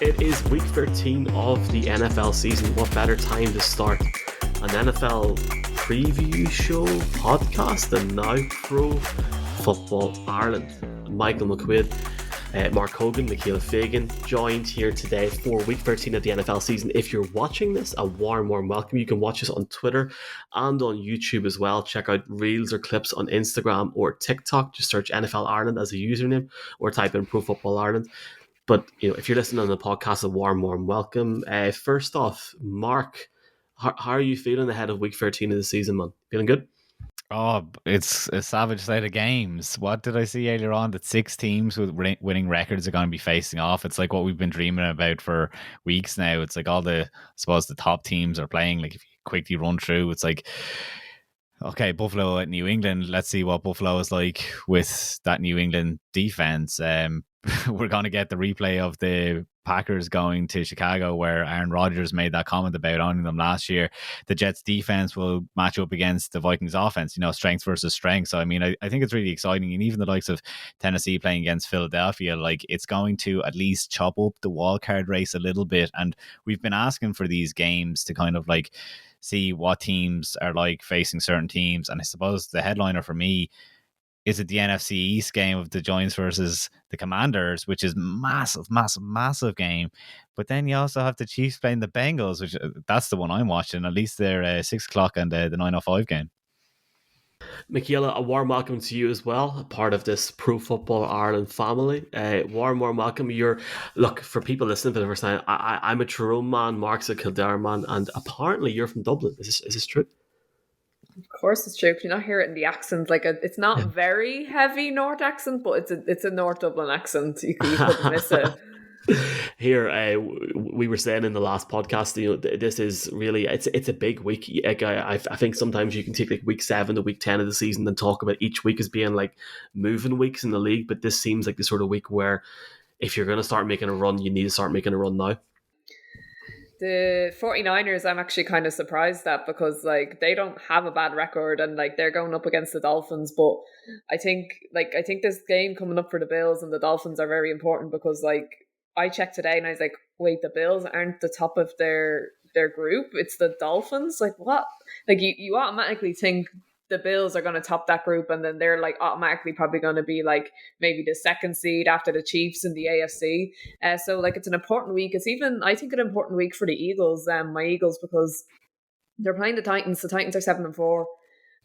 It is week 13 of the NFL season. What better time to start an NFL preview show, podcast, than now Pro Football Ireland? Michael McQuaid, Mark Hogan, Michaela Fagan, joined here today for week 13 of the NFL season. If you're watching this, a warm welcome. You can watch us on Twitter and on YouTube as well. Check out reels or clips on Instagram or TikTok. Just search NFL Ireland as a username or type in Pro Football Ireland. But if you're listening on the podcast, a warm welcome. First off, Mark, how are you feeling ahead of week 13 of the season, man? Feeling good? Oh, it's a savage slate of games. What did I see earlier on? That 6 teams with winning records are going to be facing off. It's like what we've been dreaming about for weeks now. It's like all I suppose the top teams are playing. Like if you quickly run through, it's like, okay, Buffalo at New England. Let's see what Buffalo is like with that New England defense. We're going to get the replay of the Packers going to Chicago, where Aaron Rodgers made that comment about owning them last year. The Jets defense will match up against the Vikings offense, strength versus strength. So, I mean, I think it's really exciting. And even the likes of Tennessee playing against Philadelphia, like it's going to at least chop up the wildcard race a little bit. And we've been asking for these games to kind of like see what teams are like facing certain teams. And I suppose the headliner for me is it the NFC East game of the Giants versus the Commanders, which is massive game. But then you also have the Chiefs playing the Bengals, which that's the one I'm watching. At least they're 6 o'clock and the 9:05 game. Michaela, a warm welcome to you as well, a part of this Pro Football Ireland family. Warm welcome. Look, for people listening for the first time, I'm a Tyrone man, Mark's a Kildare man, and apparently you're from Dublin. Is this true? Of course it's true. Can you not hear it in the accent? It's not very heavy North accent, but it's a North Dublin accent. You couldn't miss it. Here, we were saying in the last podcast, this is really it's a big week. Like, I think sometimes you can take like week 7 to week 10 of the season and talk about each week as being like moving weeks in the league. But this seems like the sort of week where if you're going to start making a run, you need to start making a run now. The 49ers, I'm actually kind of surprised at, because like they don't have a bad record and like they're going up against the Dolphins. But I think this game coming up for the Bills and the Dolphins are very important, because like I checked today and I was like, wait, the Bills aren't the top of their group. It's the Dolphins. Like what? Like you automatically think the Bills are going to top that group, and then they're like automatically probably going to be like maybe the second seed after the Chiefs in the AFC. So like it's an important week. It's even, I think, an important week for the Eagles, my Eagles, because they're playing the Titans. The Titans are 7-4.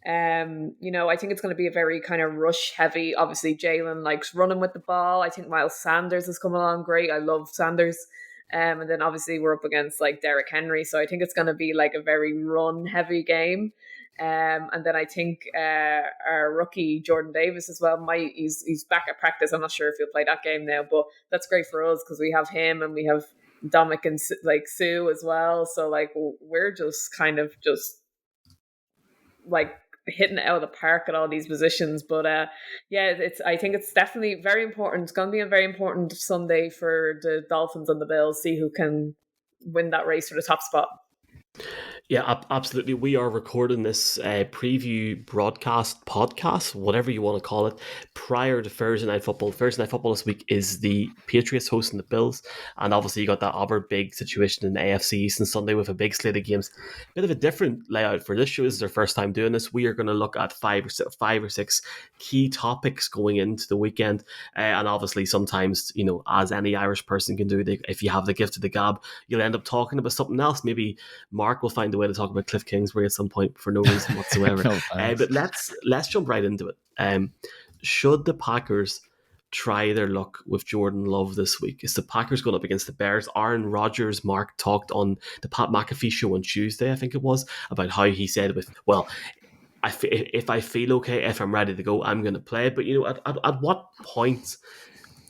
I think it's going to be a very kind of rush heavy. Obviously, Jalen likes running with the ball. I think Miles Sanders has come along great. I love Sanders. And then obviously we're up against like Derrick Henry. So I think it's going to be like a very run heavy game. And then I think our rookie Jordan Davis as well he's back at practice. I'm not sure if he'll play that game now, but that's great for us because we have him and we have Dominic and like Sue as well. So like we're just kind of just like hitting it out of the park at all these positions. But I think it's definitely very important. It's going to be a very important Sunday for the Dolphins and the Bills. See who can win that race for the top spot. Yeah, absolutely. We are recording this preview podcast, whatever you want to call it, prior to Thursday Night Football. Thursday Night Football this week is the Patriots hosting the Bills. And obviously you got that other big situation in the AFC East on Sunday with a big slate of games. Bit of a different layout for this show. This is our first time doing this. We are going to look at five or six key topics going into the weekend. And obviously sometimes, as any Irish person can do, if you have the gift of the gab, you'll end up talking about something else. Maybe Mark will find a way to talk about Cliff Kingsbury at some point for no reason whatsoever. But let's jump right into it. Should the Packers try their luck with Jordan Love this week? Is the Packers going up against the Bears? Aaron Rodgers, Mark, talked on the Pat McAfee show on Tuesday, I think it was, about how he said, if I feel okay, if I'm ready to go, I'm going to play. But, at what point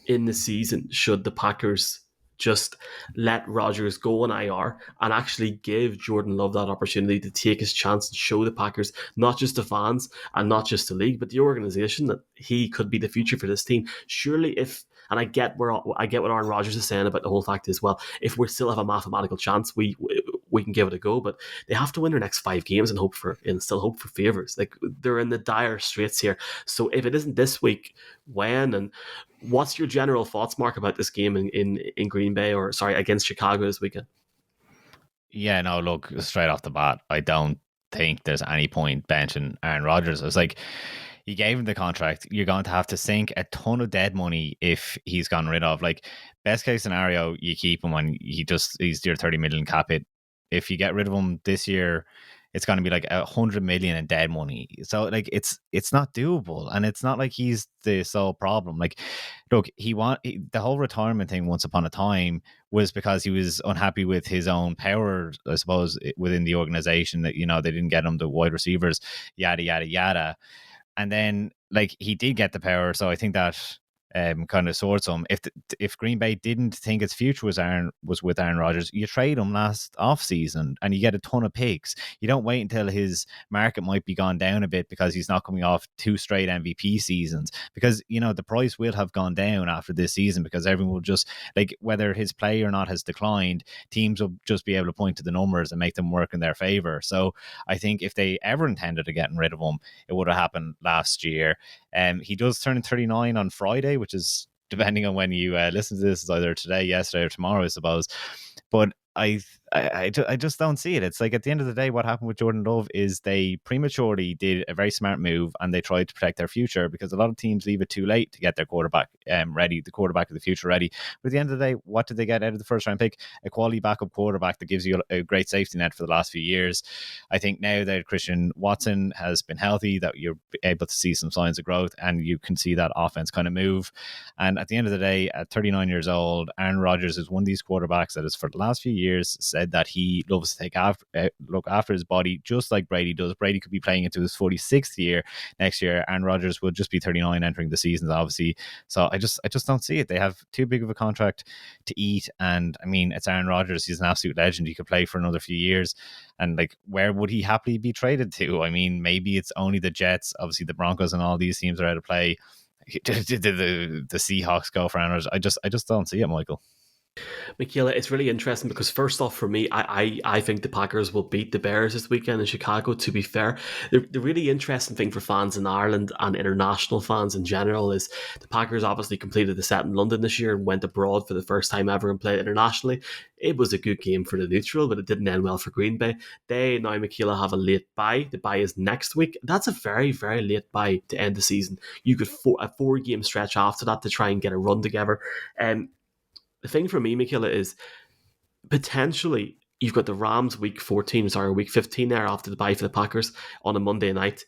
in the season should the Packers just let Rodgers go on IR and actually give Jordan Love that opportunity to take his chance and show the Packers, not just the fans and not just the league, but the organization, that he could be the future for this team? Surely and I get what Aaron Rodgers is saying about the whole fact as well, if we still have a mathematical chance, we can give it a go. But they have to win their next 5 games and still hope for favors. Like, they're in the dire straits here. So if it isn't this week, when? And what's your general thoughts, Mark, about this game in Green Bay, or sorry, against Chicago this weekend? Yeah, no, look, straight off the bat, I don't think there's any point benching Aaron Rodgers. It's like, you gave him the contract. You're going to have to sink a ton of dead money if he's gotten rid of. Like, best case scenario, you keep him and he's your 30 million cap hit. If you get rid of him this year, it's going to be like 100 million in dead money. So like, it's not doable, and it's not like he's the sole problem. Like, look, the whole retirement thing once upon a time was because he was unhappy with his own power, I suppose, within the organization, that, they didn't get him the wide receivers, yada yada yada. And then, like, he did get the power, so I think that kind of sorts him. If Green Bay didn't think its future was with Aaron Rodgers, you trade him last off season and you get a ton of picks. You don't wait until his market might be gone down a bit because he's not coming off 2 straight MVP seasons, because the price will have gone down after this season, because everyone will just, like, whether his play or not has declined, teams will just be able to point to the numbers and make them work in their favor. So I think if they ever intended to getting rid of him, it would have happened last year. He does turn 39 on Friday, which is, depending on when you listen to this, is either today, yesterday, or tomorrow, I suppose. But I just don't see it. It's like, at the end of the day, what happened with Jordan Love is they prematurely did a very smart move, and they tried to protect their future, because a lot of teams leave it too late to get their quarterback ready, the quarterback of the future ready. But at the end of the day, what did they get out of the first round pick? A quality backup quarterback that gives you a great safety net for the last few years. I think now that Christian Watson has been healthy, that you're able to see some signs of growth, and you can see that offense kind of move. And at the end of the day, at 39 years old, Aaron Rodgers is one of these quarterbacks that has, for the last few years, said that he loves to look after his body, just like Brady does. Brady could be playing into his 46th year next year. Aaron Rodgers will just be 39 entering the seasons, obviously. So I just don't see it. They have too big of a contract to eat, and I mean, it's Aaron Rodgers. He's an absolute legend. He could play for another few years, and like, where would he happily be traded to? I mean, maybe it's only the Jets. Obviously, the Broncos and all these teams are out of play. The Seahawks go for Aaron Rodgers. I just don't see it, Michael. Michaela, it's really interesting because, first off, for me, I think the Packers will beat the Bears this weekend in Chicago, to be fair. The really interesting thing for fans in Ireland and international fans in general is the Packers obviously completed the set in London this year and went abroad for the first time ever and played internationally. It was a good game for the neutral, but it didn't end well for Green Bay. They now, Michaela, have a late bye. The bye is next week. That's a very, very late bye to end the season. You could a 4-game stretch after that to try and get a run together. The thing for me, Michaela, is potentially you've got the Rams week 15 there after the bye for the Packers on a Monday night.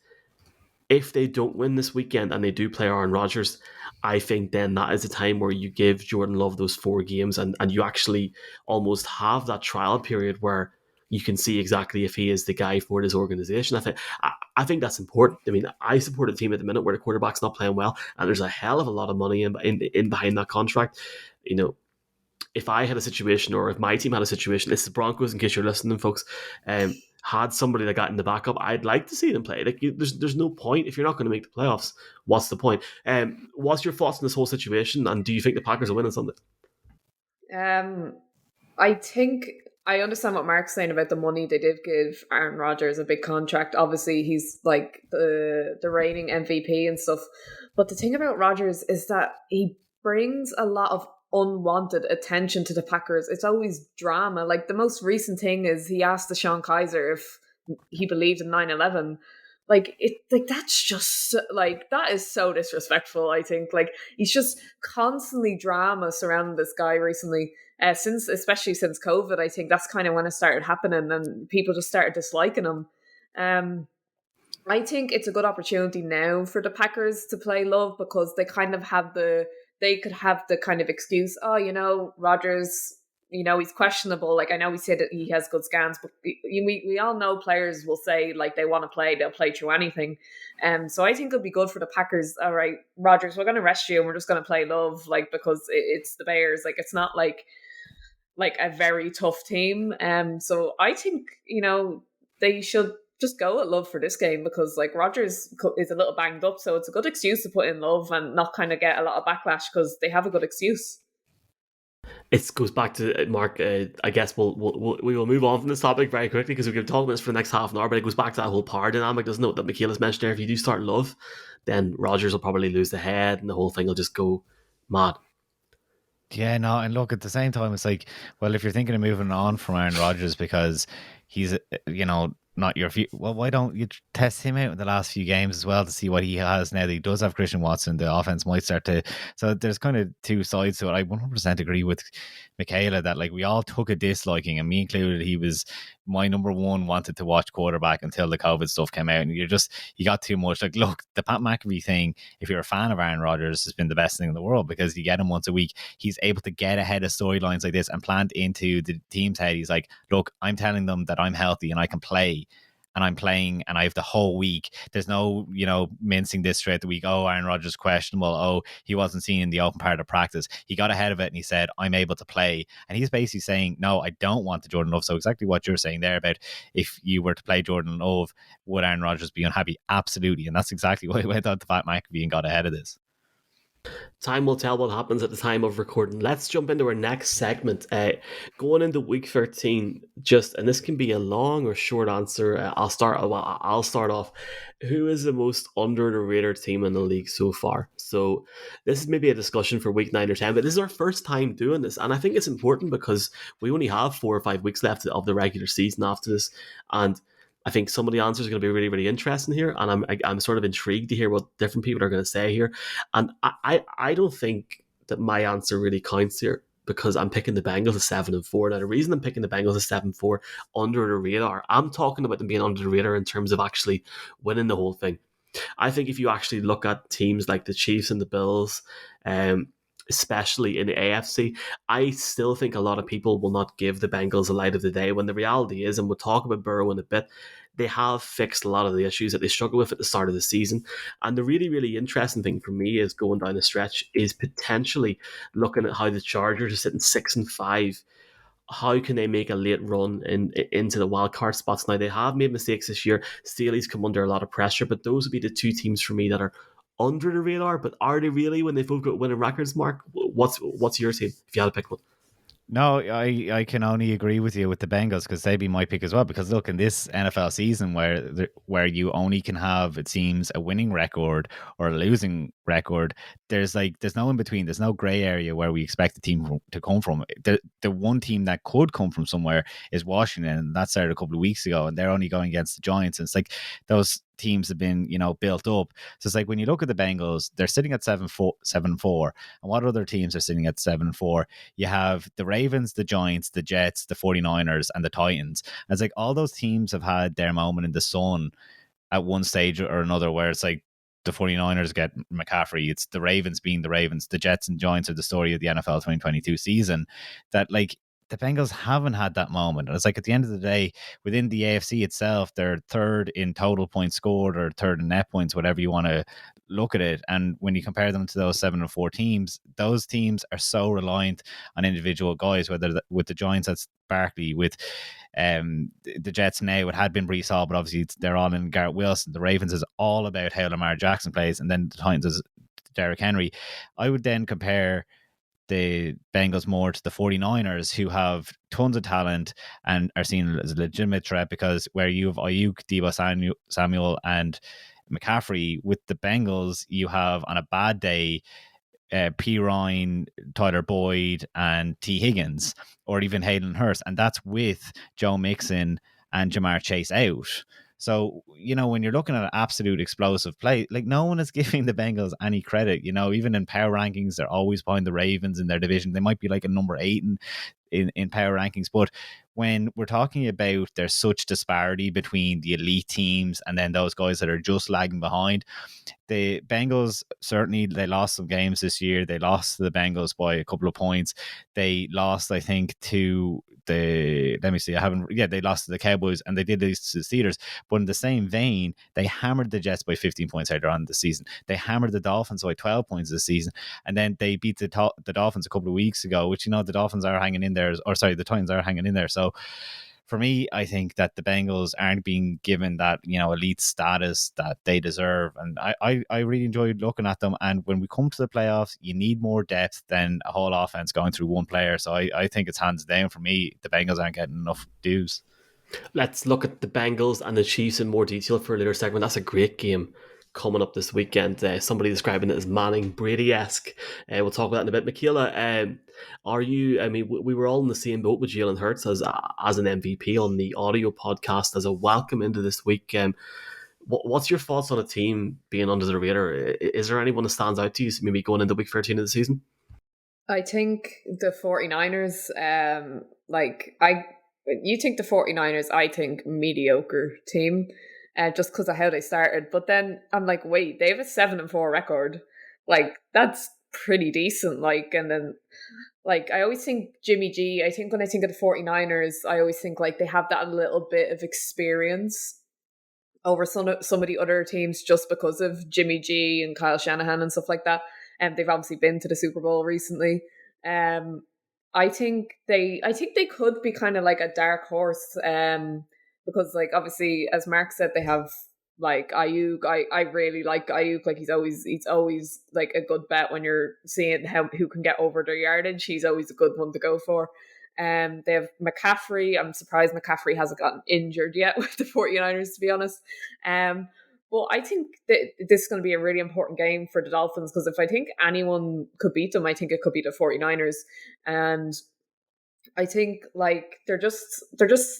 If they don't win this weekend and they do play Aaron Rodgers, I think then that is a time where you give Jordan Love those 4 games and you actually almost have that trial period where you can see exactly if he is the guy for this organization. I think that's important. I mean, I support a team at the minute where the quarterback's not playing well, and there's a hell of a lot of money in behind that contract. If I had a situation, or if my team had a situation, this is Broncos, in case you're listening, folks, had somebody that got in the backup, I'd like to see them play. Like, there's no point. If you're not going to make the playoffs, what's the point? What's your thoughts on this whole situation, and do you think the Packers are winning something? I think I understand what Mark's saying about the money. They did give Aaron Rodgers a big contract. Obviously, he's like the reigning MVP and stuff. But the thing about Rodgers is that he brings a lot of unwanted attention to the Packers. It's always drama. Like, the most recent thing is he asked Deshaun Kaiser if he believed in 9/11. That's just like, that is so disrespectful. I think, like, he's just constantly drama surrounding this guy recently, especially since COVID. I think that's kind of when it started happening and people just started disliking him. I think it's a good opportunity now for the Packers to play Love, because they kind of have they could have the kind of excuse, Rodgers, he's questionable. Like, I know we said that he has good scans, but we all know players will say, like, they want to play, they'll play through anything. So I think it'll be good for the Packers. All right, Rodgers, we're going to rest you and we're just going to play Love, like, because it's the Bears. Like, it's not like a very tough team. So I think, they should just go at Love for this game, because, like, Rodgers is a little banged up, so it's a good excuse to put in Love and not kind of get a lot of backlash, because they have a good excuse. it goes back to Mark. I guess we will move on from this topic very quickly because we can talk about this for the next half an hour. But it goes back to that whole power dynamic, doesn't it? That Michaela's mentioned there. If you do start Love, then Rodgers will probably lose the head, and the whole thing will just go mad. Yeah, no, and look, at the same time, it's like, well, if you're thinking of moving on from Aaron Rodgers because he's, not your well, why don't you test him out in the last few games as well to see what he has now that he does have Christian Watson? The offense might start to. So there's kind of two sides to it. I 100% agree with Michaela that like we all took a disliking, and me included. He was my number one wanted to watch quarterback until the COVID stuff came out, and you got too much. Like, look, the Pat McAfee thing, if you're a fan of Aaron Rodgers, has been the best thing in the world because you get him once a week. He's able to get ahead of storylines like this and plant into the team's head. He's like, look, I'm telling them that I'm healthy and I can play, and I'm playing and I have the whole week. There's no, mincing this throughout the week. Oh, Aaron Rodgers questionable. Oh, he wasn't seen in the open part of practice. He got ahead of it and he said, I'm able to play. And he's basically saying, no, I don't want the Jordan Love. So exactly what you're saying there about if you were to play Jordan Love, would Aaron Rodgers be unhappy? Absolutely. And that's exactly why he went on to Pat McAfee and got ahead of this. Time will tell what happens at the time of recording. Let's jump into our next segment. Going into week 13, and this can be a long or short answer. I'll start off. Who is the most under the radar team in the league so far? So this is maybe a discussion for week 9 or 10, but this is our first time doing this, and I think it's important because we only have 4 or 5 weeks left of the regular season after this, and I think some of the answers are going to be really, really interesting here, and I'm sort of intrigued to hear what different people are going to say here. And I don't think that my answer really counts here because I'm picking the Bengals at 7-4. Now, the reason I'm picking the Bengals at 7-4 under the radar, I'm talking about them being under the radar in terms of actually winning the whole thing. I think if you actually look at teams like the Chiefs and the Bills, especially in the AFC, I still think a lot of people will not give the Bengals the light of the day when the reality is, and we'll talk about Burrow in a bit, they have fixed a lot of the issues that they struggled with at the start of the season. And the really, really interesting thing for me is going down the stretch is potentially looking at how the Chargers are sitting 6-5. How can they make a late run into the wild card spots? Now, they have made mistakes this year. Staley's come under a lot of pressure, but those would be the two teams for me that are under the radar. But are they really when they've got winning records, Mark? What's your team if you had to pick one? No, I can only agree with you with the Bengals because they'd be my pick as well. Because look, in this NFL season where you only can have, it seems, a winning record or a losing record, there's no in between. There's no gray area where we expect the team to come from. The one team that could come from somewhere is Washington, and that started a couple of weeks ago, and they're only going against the Giants. And it's like those teams have been, built up. So it's like when you look at the Bengals, they're sitting at 7-4, and what other teams are sitting at 7-4? You have the Ravens, the Giants, the Jets, the 49ers, and the Titans. And it's like all those teams have had their moment in the sun at one stage or another, where it's like the 49ers get McCaffrey, it's the Ravens being the Ravens, the Jets and Giants are the story of the NFL 2022 season. That like the Bengals haven't had that moment. And it's like at the end of the day, within the AFC itself, they're third in total points scored or third in net points, whatever you want to look at it. And when you compare them to those 7-4 teams, those teams are so reliant on individual guys, whether with the Giants, that's Barkley, with the Jets now, it had been Breece Hall, but obviously they're all in Garrett Wilson. The Ravens is all about how Lamar Jackson plays, and then the Titans is Derrick Henry. I would then compare the Bengals more to the 49ers, who have tons of talent and are seen as a legitimate threat, because where you have Ayuk, Deebo Samuel and McCaffrey, with the Bengals you have on a bad day P. Ryan, Tyler Boyd and T. Higgins, or even Hayden Hurst, and that's with Joe Mixon and Jamar Chase out. So, when you're looking at an absolute explosive play, like no one is giving the Bengals any credit. Even in power rankings, they're always behind the Ravens in their division. They might be like a number 8 in power rankings. But when we're talking about there's such disparity between the elite teams and then those guys that are just lagging behind, the Bengals, certainly they lost some games this year. They lost to the Bengals by a couple of points. They lost, I think, to they lost to the Cowboys, and they did lose to the Steelers. But in the same vein, they hammered the Jets by 15 points earlier on in the season. They hammered the Dolphins by 12 points this season, and then they beat the Dolphins a couple of weeks ago, which the Dolphins are hanging in there, or sorry, the Titans are hanging in there. So for me, I think that the Bengals aren't being given that, elite status that they deserve. And I really enjoyed looking at them. And when we come to the playoffs, you need more depth than a whole offense going through one player. So I think it's hands down for me. The Bengals aren't getting enough dues. Let's look at the Bengals and the Chiefs in more detail for a later segment. That's a great game coming up this weekend. Somebody describing it as Manning Brady-esque. We'll talk about that in a bit. Michaela, are you? I mean, we were all in the same boat with Jalen Hurts as an MVP on the audio podcast as a welcome into this week. What's your thoughts on a team being under the radar? Is there anyone that stands out to you, maybe going into week 13 of the season? I think the 49ers, you think the 49ers, I think mediocre team, just because of how they started. But then I'm like, wait, they have a 7-4 record. Like, that's pretty decent. Like, and then, like, I always think Jimmy G, I think when I think of the 49ers, I always think like they have that little bit of experience over some of the other teams just because of Jimmy G and Kyle Shanahan and stuff like that. And they've obviously been to the Super Bowl recently. I think they could be kind of like a dark horse, because like obviously as Mark said, they have like Ayuk. I really like Ayuk. Like he's always like a good bet when you're seeing who can get over their yardage. He's always a good one to go for. They have McCaffrey. I'm surprised McCaffrey hasn't gotten injured yet with the 49ers, to be honest. Well, I think that this is going to be a really important game for the Dolphins, because if I think anyone could beat them, I think it could be the 49ers. And I think like they're just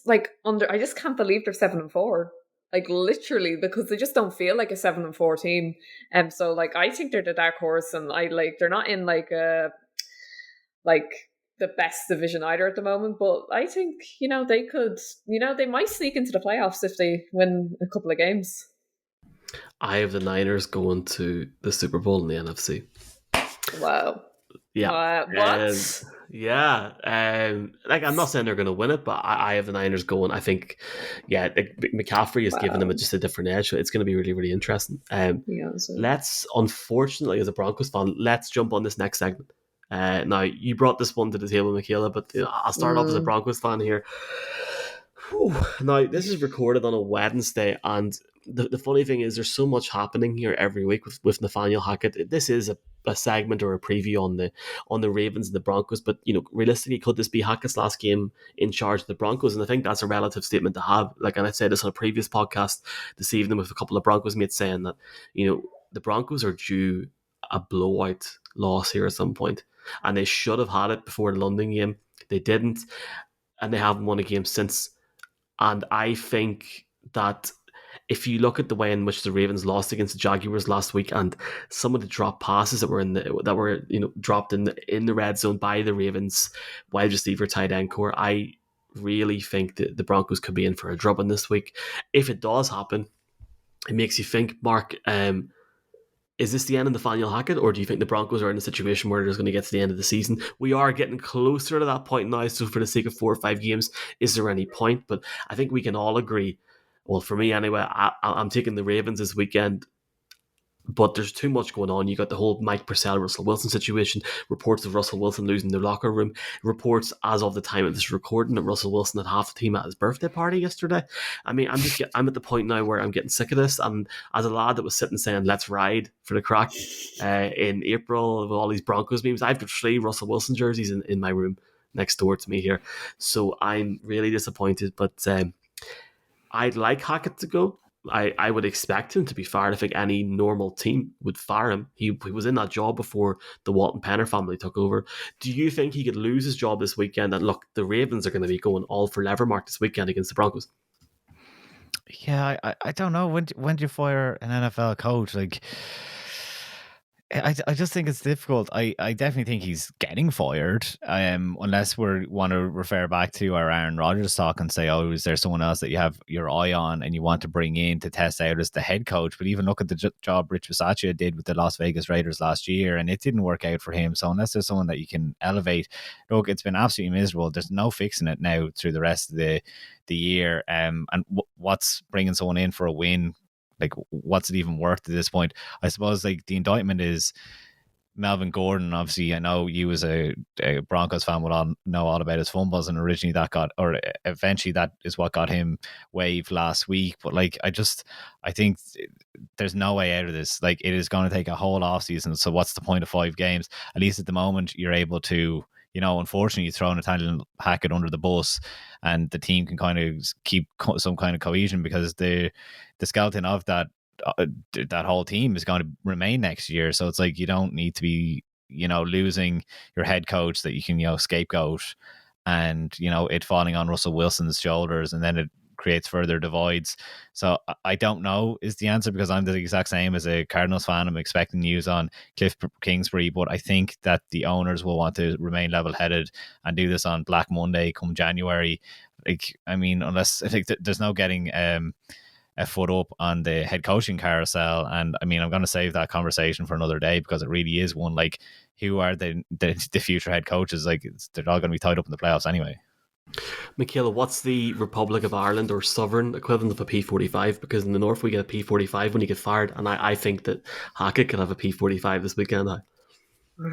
like under. I just can't believe they're 7-4, like literally, because they just don't feel like a 7-4 team. And so like I think they're the dark horse, and they're not in like a the best division either at the moment, but I think they could, they might sneak into the playoffs if they win a couple of games. I have the Niners going to the Super Bowl in the NFC. Wow. Yeah. What? Like I'm not saying they're going to win it, but I have the Niners going. I think, McCaffrey is giving them just a different edge. So it's going to be really, really interesting. Let's, unfortunately, as a Broncos fan, let's jump on this next segment. Now, you brought this one to the table, Michaela, but I'll start off as a Broncos fan here. Whew. Now, this is recorded on a Wednesday, and the funny thing is there's so much happening here every week with Nathaniel Hackett. This is a segment or a preview on the Ravens and the Broncos, but realistically, could this be Hackett's last game in charge of the Broncos? And I think that's a relative statement to have. Like, and I said this on a previous podcast this evening with a couple of Broncos mates saying that the Broncos are due a blowout loss here at some point, and they should have had it before the London game. They didn't, and they haven't won a game since. And I think that if you look at the way in which the Ravens lost against the Jaguars last week, and some of the drop passes that were dropped in the red zone by the Ravens wide receiver tight end core, I really think that the Broncos could be in for a drubbing this week. If it does happen, it makes you think, Mark, is this the end of Nathaniel Hackett, or do you think the Broncos are in a situation where they're just going to get to the end of the season? We are getting closer to that point now, so for the sake of 4 or 5 games, is there any point? But I think we can all agree, well, for me anyway, I'm taking the Ravens this weekend, but there's too much going on. You got the whole Mike Purcell, Russell Wilson situation, reports of Russell Wilson losing the locker room, reports as of the time of this recording that Russell Wilson had half the team at his birthday party yesterday. I mean, I'm at the point now where I'm getting sick of this, and as a lad that was sitting saying let's ride for the crack in April with all these Broncos memes, I've got 3 Russell Wilson jerseys in my room next door to me here, so I'm really disappointed, but I'd like Hackett to go. I would expect him to be fired. I think any normal team would fire him. He was in that job before the Walton Penner family took over. Do you think he could lose his job this weekend? And look, the Ravens are going to be going all for Levermark this weekend against the Broncos. Yeah, I don't know. When do you fire an NFL coach? Like, I just think it's difficult. I definitely think he's getting fired, unless we want to refer back to our Aaron Rodgers talk and say, oh, is there someone else that you have your eye on and you want to bring in to test out as the head coach? But even look at the job Rich Bisaccia did with the Las Vegas Raiders last year, and it didn't work out for him. So unless there's someone that you can elevate, look, it's been absolutely miserable. There's no fixing it now through the rest of the year. And what's bringing someone in for a win? Like, what's it even worth at this point? I suppose like the indictment is Melvin Gordon, obviously, I know you as a Broncos fan would know all about his fumbles, and originally eventually that is what got him waived last week. But like, I think there's no way out of this. Like, it is going to take a whole off season. So what's the point of 5 games? At least at the moment, you're able to, unfortunately, you throw Nathaniel Hackett under the bus, and the team can kind of keep some kind of cohesion, because the skeleton of that whole team is going to remain next year. So it's like, you don't need to be, losing your head coach that you can, scapegoat, and, it falling on Russell Wilson's shoulders, and then it creates further divides. So I don't know is the answer, because I'm the exact same as a Cardinals fan. I'm expecting news on Cliff Kingsbury, but I think that the owners will want to remain level-headed and do this on Black Monday come January. Like, I mean, unless I think there's no getting a foot up on the head coaching carousel. And I mean, I'm going to save that conversation for another day, because it really is one. Like, who are the future head coaches? Like, they're all going to be tied up in the playoffs anyway. Michaela, what's the Republic of Ireland or sovereign equivalent of a P45? Because in the north we get a P45 when you get fired, and I think that Hackett could have a P45 this weekend. I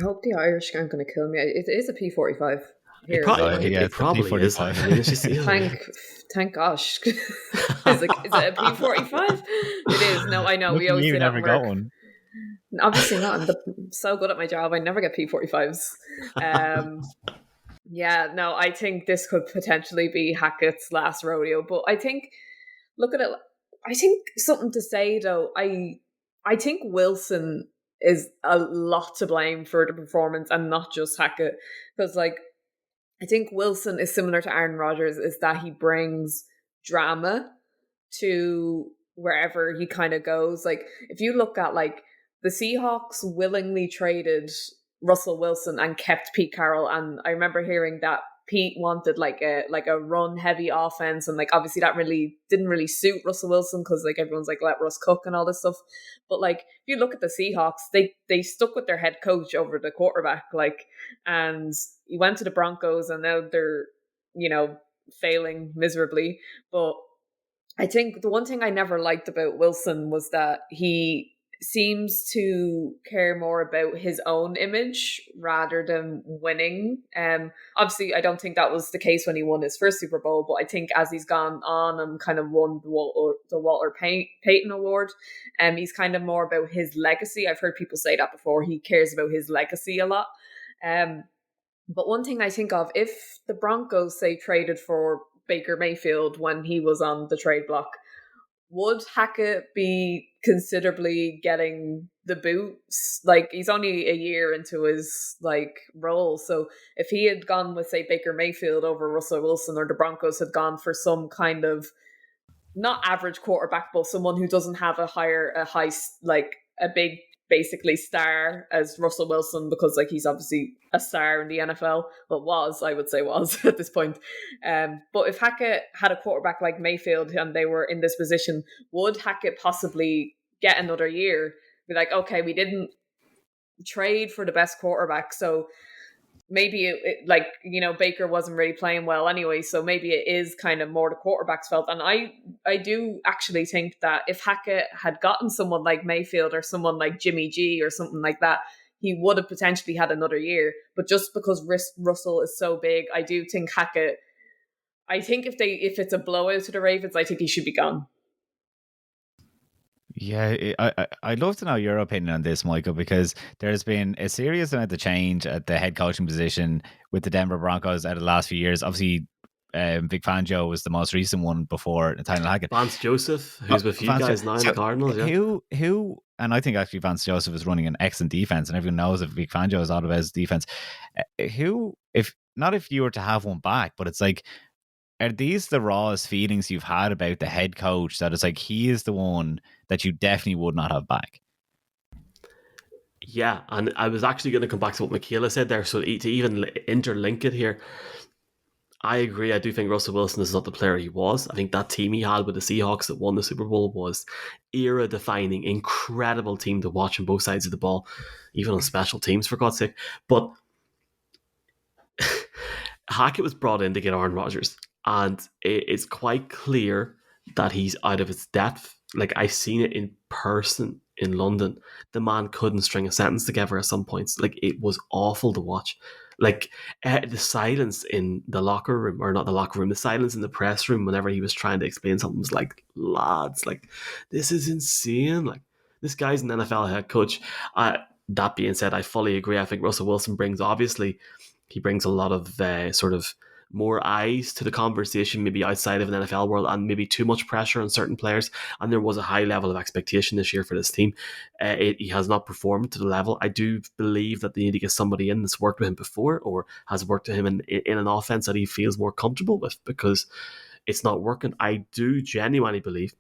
hope the Irish aren't going to kill me. It is a P45. It probably is. I mean, thank gosh. is it a P45? It is. No, I know. We always say that. Never got one. Obviously not. I'm so good at my job. I never get P45s. Yeah, no, I think this could potentially be Hackett's last rodeo. But I think, look at it. I think something to say though. I think Wilson is a lot to blame for the performance, and not just Hackett, because like, I think Wilson is similar to Aaron Rodgers, is that he brings drama to wherever he kind of goes. Like, if you look at, like, the Seahawks willingly traded Russell Wilson and kept Pete Carroll, and I remember hearing that Pete wanted like a run heavy offense, and like obviously that really didn't really suit Russell Wilson, because like everyone's like, let Russ cook and all this stuff. But like, if you look at the Seahawks, they stuck with their head coach over the quarterback, like, and he went to the Broncos, and now they're, failing miserably. But I think the one thing I never liked about Wilson was that he seems to care more about his own image rather than winning. Obviously, I don't think that was the case when he won his first Super Bowl, but I think as he's gone on and kind of won the Walter Payton Award, he's kind of more about his legacy. I've heard people say that before. He cares about his legacy a lot. But one thing I think of, if the Broncos, say, traded for Baker Mayfield when he was on the trade block, would Hackett be considerably getting the boots? Like, he's only a year into his like role, so if he had gone with, say, Baker Mayfield over Russell Wilson, or the Broncos had gone for some kind of not average quarterback, but someone who doesn't have a big basically star as Russell Wilson, because like he's obviously a star in the NFL, but I would say was at this point. But if Hackett had a quarterback like Mayfield and they were in this position, would Hackett possibly get another year? Be like, okay, we didn't trade for the best quarterback, so maybe Baker wasn't really playing well anyway, so maybe it is kind of more the quarterback's fault. And I do actually think that if Hackett had gotten someone like Mayfield or someone like Jimmy G or something like that, he would have potentially had another year. But just because Russell is so big, I do think Hackett, I think if it's a blowout to the Ravens, I think he should be gone. Yeah, I'd love to know your opinion on this, Michael, because there's been a serious amount of change at the head coaching position with the Denver Broncos out of the last few years. Obviously, Vic Fangio was the most recent one before Nathaniel Hackett. Vance Joseph, who's with you guys now in the Cardinals. Yeah. Who, and I think actually Vance Joseph is running an excellent defense, and everyone knows that Vic Fangio is all about his defense. If you were to have one back, but it's like, are these the rawest feelings you've had about the head coach, that it's like he is the one that you definitely would not have back? Yeah, and I was actually going to come back to what Michaela said there. So to even interlink it here, I agree. I do think Russell Wilson is not the player he was. I think that team he had with the Seahawks that won the Super Bowl was era-defining, incredible team to watch on both sides of the ball, even on special teams, for God's sake. But Hackett was brought in to get Aaron Rodgers, and it's quite clear that he's out of his depth. Like, I've seen it in person in London, the man couldn't string a sentence together at some points. Like, it was awful to watch. Like, the silence in the locker room, or not the locker room, the silence in the press room whenever he was trying to explain something was like, lads, like, this is insane. Like, this guy's an NFL head coach. That being said, I fully agree. I think Russell Wilson brings a lot of sort of more eyes to the conversation, maybe outside of an NFL world, and maybe too much pressure on certain players. And there was a high level of expectation this year for this team. He has not performed to the level. I do believe that they need to get somebody in that's worked with him before, or has worked with him in an offense that he feels more comfortable with, because it's not working. I do genuinely believe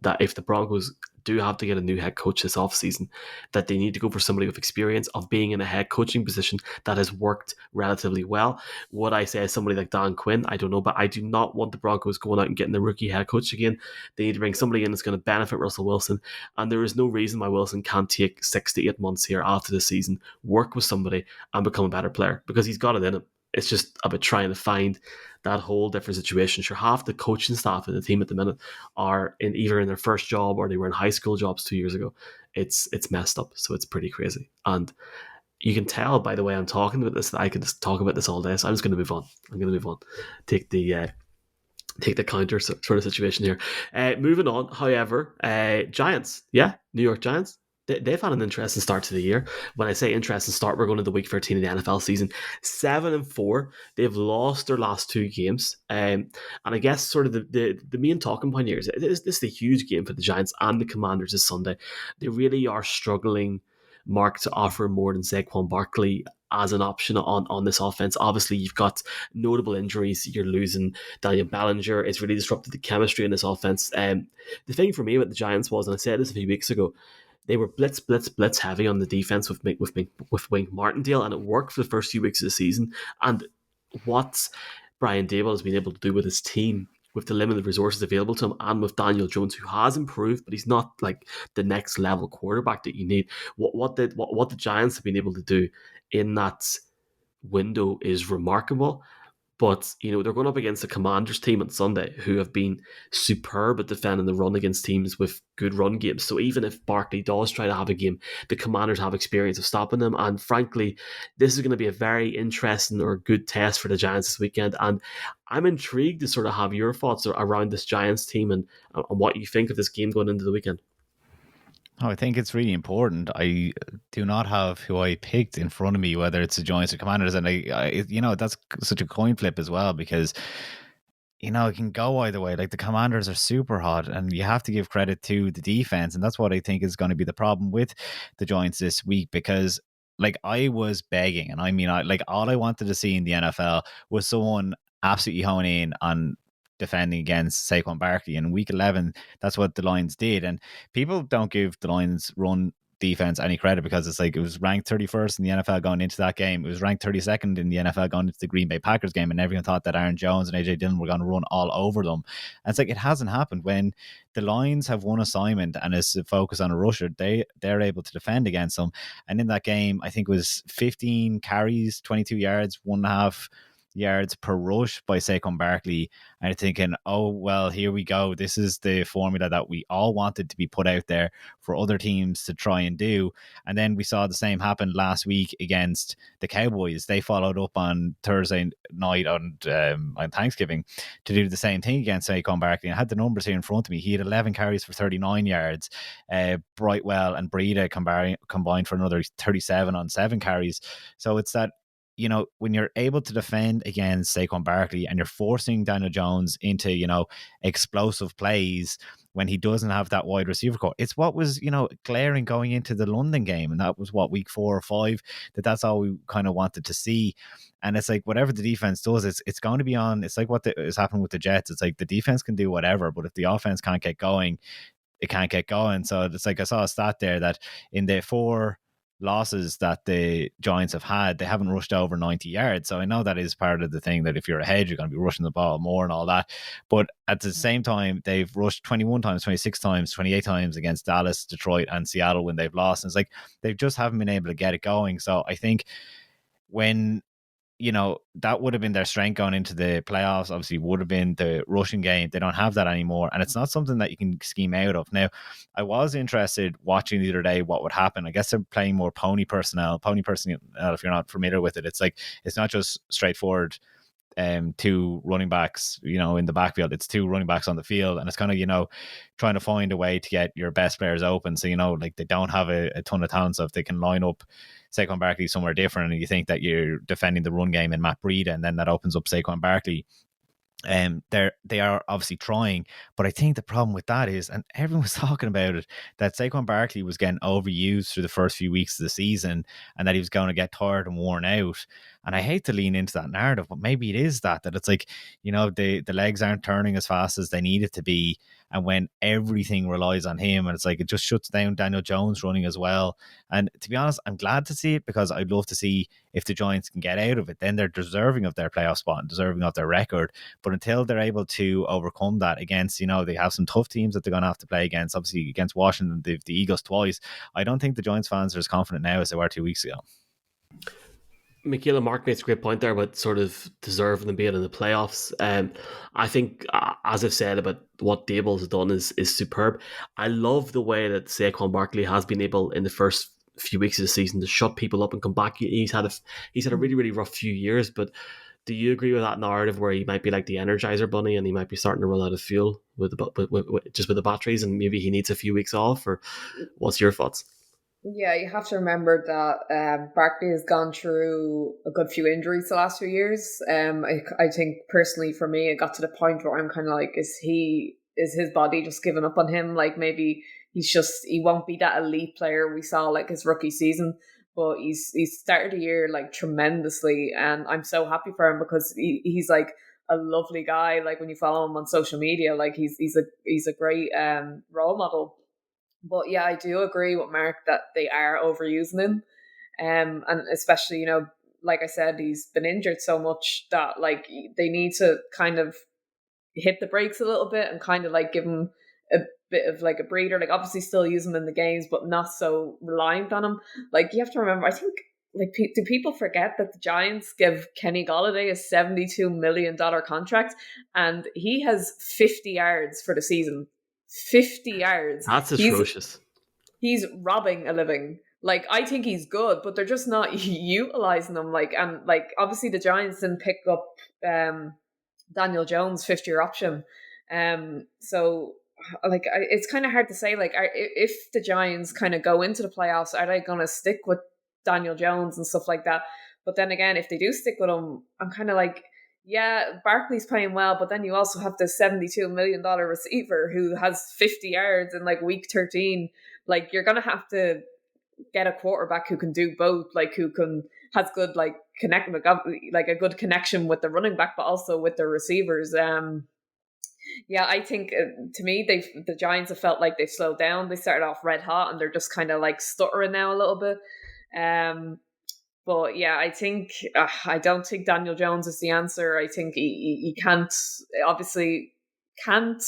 that if the Broncos do have to get a new head coach this offseason, that they need to go for somebody with experience of being in a head coaching position that has worked relatively well. Would I say somebody like Dan Quinn? I don't know, but I do not want the Broncos going out and getting the rookie head coach again. They need to bring somebody in that's going to benefit Russell Wilson, and there is no reason why Wilson can't take 6 to 8 months here after the season, work with somebody, and become a better player, because he's got it in him. It's just about trying to find that whole different situation. Sure, half the coaching staff in the team at the minute are either in their first job, or they were in high school jobs 2 years ago. It's messed up, so it's pretty crazy. And you can tell by the way I'm talking about this that I could just talk about this all day. So I'm just going to move on. Take the counter sort of situation here. Moving on, however, Giants, New York Giants. They've had an interesting start to the year. When I say interesting start, we're going to the week 13 of the NFL season. 7-4. They've lost their last 2 games. And I guess sort of the main talking point here is this is a huge game for the Giants and the Commanders this Sunday. They really are struggling, Mark, to offer more than Saquon Barkley as an option on this offense. Obviously, you've got notable injuries. You're losing Daniel Bellinger. It's really disrupted the chemistry in this offense. The thing for me about the Giants was, and I said this a few weeks ago, they were blitz heavy on the defense with Wink Martindale, and it worked for the first few weeks of the season. And what Brian Daboll has been able to do with his team, with the limited resources available to him, and with Daniel Jones, who has improved, but he's not like the next level quarterback that you need. What the Giants have been able to do in that window is remarkable. But, they're going up against the Commanders team on Sunday, who have been superb at defending the run against teams with good run games. So even if Barkley does try to have a game, the Commanders have experience of stopping them. And frankly, this is going to be a very interesting or good test for the Giants this weekend. And I'm intrigued to sort of have your thoughts around this Giants team and what you think of this game going into the weekend. Oh, I think it's really important. I do not have who I picked in front of me, whether it's the Giants or Commanders, and I that's such a coin flip as well, because it can go either way. Like, the Commanders are super hot, and you have to give credit to the defense, and that's what I think is going to be the problem with the Giants this week, because like, I was begging, and I mean, all I wanted to see in the NFL was someone absolutely hone in on defending against Saquon Barkley. In week 11, that's what the Lions did. And people don't give the Lions run defense any credit, because it's like, it was ranked 31st in the NFL going into that game. It was ranked 32nd in the NFL going into the Green Bay Packers game, and everyone thought that Aaron Jones and AJ Dillon were going to run all over them. And it's like, it hasn't happened. When the Lions have one assignment and it's a focus on a rusher, they're able to defend against them. And in that game, I think it was 15 carries, 22 yards, 1.5 yards per rush by Saquon Barkley. And you're thinking, oh, well, here we go. This is the formula that we all wanted to be put out there for other teams to try and do. And then we saw the same happen last week against the Cowboys. They followed up on Thursday night on Thanksgiving to do the same thing against Saquon Barkley. I had the numbers here in front of me. He had 11 carries for 39 yards. Brightwell and Brady combined for another 37 on 7 carries. So it's that, when you're able to defend against Saquon Barkley and you're forcing Daniel Jones into, explosive plays when he doesn't have that wide receiver core. It's what was, glaring going into the London game. And that was week 4 or 5, that's all we kind of wanted to see. And it's like, whatever the defense does, it's going to be on. It's like what is happening with the Jets. It's like, the defense can do whatever, but if the offense can't get going, it can't get going. So it's like, I saw a stat there that in the 4 losses that the Giants have had, they haven't rushed over 90 yards. So I know that is part of the thing, that if you're ahead, you're going to be rushing the ball more and all that. But at the same time, they've rushed 21 times, 26 times, 28 times against Dallas, Detroit, and Seattle when they've lost. And it's like, they just haven't been able to get it going. So I think when that would have been their strength going into the playoffs. Obviously, would have been the rushing game. They don't have that anymore, and it's not something that you can scheme out of. Now, I was interested watching the other day what would happen. I guess they're playing more pony personnel. Pony personnel, if you're not familiar with it, it's like it's not just straightforward two running backs, in the backfield. It's two running backs on the field, and it's kind of, trying to find a way to get your best players open. So, like they don't have a ton of talent. So if they can line up Saquon Barkley somewhere different, and you think that you're defending the run game in Matt Breida, and then that opens up Saquon Barkley. They are obviously trying, but I think the problem with that is, and everyone was talking about it, that Saquon Barkley was getting overused through the first few weeks of the season, and that he was going to get tired and worn out. And I hate to lean into that narrative, but maybe it is that it's like, the legs aren't turning as fast as they need it to be. And when everything relies on him, and it's like, it just shuts down Daniel Jones running as well. And to be honest, I'm glad to see it, because I'd love to see if the Giants can get out of it. Then they're deserving of their playoff spot and deserving of their record. But until they're able to overcome that against, they have some tough teams that they're going to have to play against. Obviously, against Washington, the Eagles twice. I don't think the Giants fans are as confident now as they were 2 weeks ago. Michaela, Mark makes a great point there about sort of deserving them being in the playoffs. I think, as I've said about what Daboll has done is superb. I love the way that Saquon Barkley has been able in the first few weeks of the season to shut people up and come back. He's had a really, really rough few years, but do you agree with that narrative where he might be like the Energizer Bunny and he might be starting to run out of fuel with the batteries, and maybe he needs a few weeks off? Or what's your thoughts? Yeah, you have to remember that Barkley has gone through a good few injuries the last few years. I think personally for me, it got to the point where I'm kind of like, is his body just giving up on him? Like maybe he won't be that elite player we saw like his rookie season, but he's started the year like tremendously, and I'm so happy for him because he's like a lovely guy. Like when you follow him on social media, like he's a great role model. But yeah, I do agree with Mark that they are overusing him. And especially, like I said, he's been injured so much that like they need to kind of hit the brakes a little bit and kind of like give him a bit of like a breather. Like obviously still use him in the games, but not so reliant on him. Like you have to remember, I think, like, do people forget that the Giants give Kenny Golladay a $72 million contract, and he has 50 yards for the season. 50 yards. That's atrocious. He's robbing a living. Like, I think he's good, but they're just not utilizing him. Like, and like obviously the Giants didn't pick up Daniel Jones' 5th-year option. So like it's kind of hard to say. Like, if the Giants kind of go into the playoffs, are they going to stick with Daniel Jones and stuff like that? But then again, if they do stick with him, I'm kind of like, yeah, Barkley's playing well, but then you also have the $72 million receiver who has 50 yards in like week 13. Like, you're going to have to get a quarterback who can do both, like has good like like a good connection with the running back, but also with the receivers. Yeah, I think to me, the Giants have felt like they've slowed down. They started off red hot, and they're just kind of like stuttering now a little bit. But yeah, I think I don't think Daniel Jones is the answer. I think he obviously can't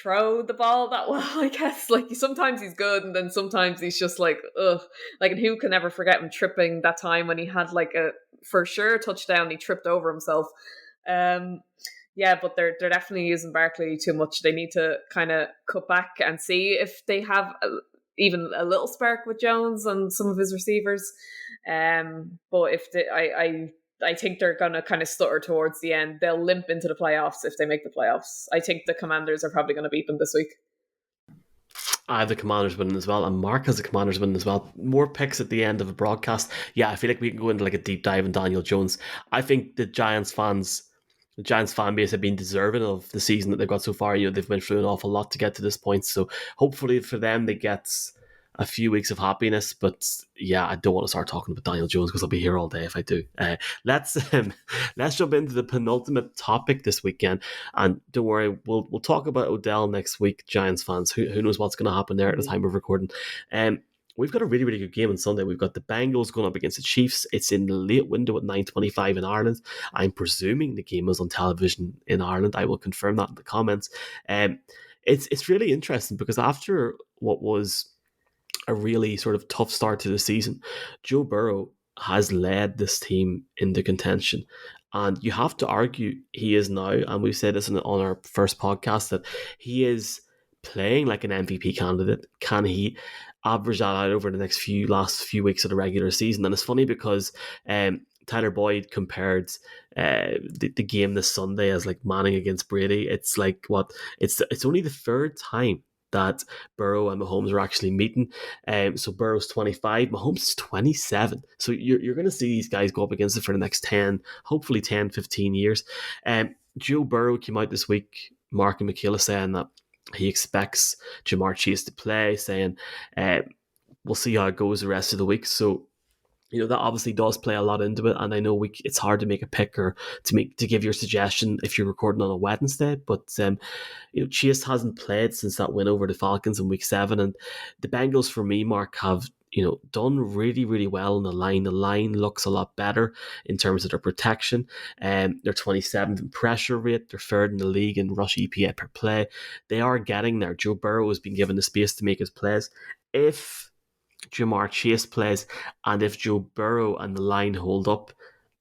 throw the ball that well, I guess. Like sometimes he's good, and then sometimes he's just like, ugh. Like, and who can ever forget him tripping that time when he had like a for sure touchdown? He tripped over himself. Yeah, but they're definitely using Barkley too much. They need to kind of cut back and see if they have even a little spark with Jones and some of his receivers. But if I think they're going to kind of stutter towards the end. They'll limp into the playoffs if they make the playoffs. I think the Commanders are probably going to beat them this week. I have the Commanders winning as well, and Mark has the Commanders winning as well. More picks at the end of a broadcast. Yeah, I feel like we can go into like a deep dive in Daniel Jones. I think the Giants fan base have been deserving of the season that they've got so far. They've been through an awful lot to get to this point. So hopefully for them, they get a few weeks of happiness. But yeah, I don't want to start talking about Daniel Jones because I'll be here all day if I do. Let's jump into the penultimate topic this weekend. And don't worry, we'll talk about Odell next week, Giants fans. Who knows what's going to happen there at the time of recording. We've got a really, really good game on Sunday. We've got the Bengals going up against the Chiefs. It's in the late window at 9:25 in Ireland. I'm presuming the game is on television in Ireland. I will confirm that in the comments. It's really interesting because after what was a really sort of tough start to the season, Joe Burrow has led this team into contention. And you have to argue he is now, and we said this on our first podcast, that he is playing like an MVP candidate. Can he average that out over the last few weeks of the regular season? And it's funny because Tyler Boyd compared the game this Sunday as like Manning against Brady. It's like it's only the third time that Burrow and Mahomes are actually meeting. So Burrow's 25, Mahomes is 27. So you're going to see these guys go up against it for the next 10, hopefully 10, 15 years. Joe Burrow came out this week, Mark and Michaela, saying that he expects Jamar Chase to play, saying we'll see how it goes the rest of the week. So that obviously does play a lot into it, and I know it's hard to make a pick or to give your suggestion if you're recording on a Wednesday. But Chase hasn't played since that win over the Falcons in Week 7, and the Bengals, for me, Mark, have done really, really well on the line. The line looks a lot better in terms of their protection. They're 27th in pressure rate. They're third in the league in rush EPA per play. They are getting there. Joe Burrow has been given the space to make his plays. If Jamar Chase plays, and if Joe Burrow and the line hold up,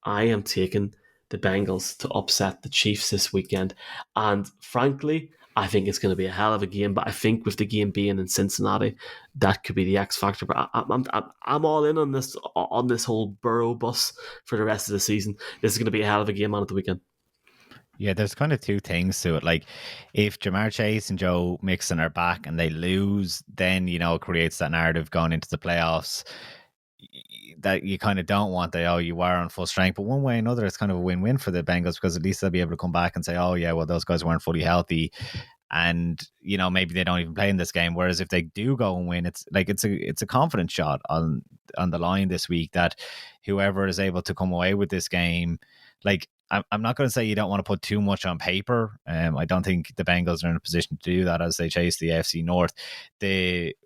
I am taking the Bengals to upset the Chiefs this weekend. And frankly, I think it's going to be a hell of a game. But I think with the game being in Cincinnati, that could be the X factor. But I'm all in on this whole Burrow bus for the rest of the season. This is going to be a hell of a game on at the weekend. Yeah, there's kind of two things to it. Like, if Jamar Chase and Joe Mixon are back and they lose, then, it creates that narrative going into the playoffs that you kind of don't want. You are on full strength. But one way or another, it's kind of a win-win for the Bengals, because at least they'll be able to come back and say, oh, yeah, well, those guys weren't fully healthy. And, maybe they don't even play in this game. Whereas if they do go and win, it's a confidence shot on the line this week that whoever is able to come away with this game, like, I'm not going to say you don't want to put too much on paper. I don't think the Bengals are in a position to do that as they chase the AFC North. The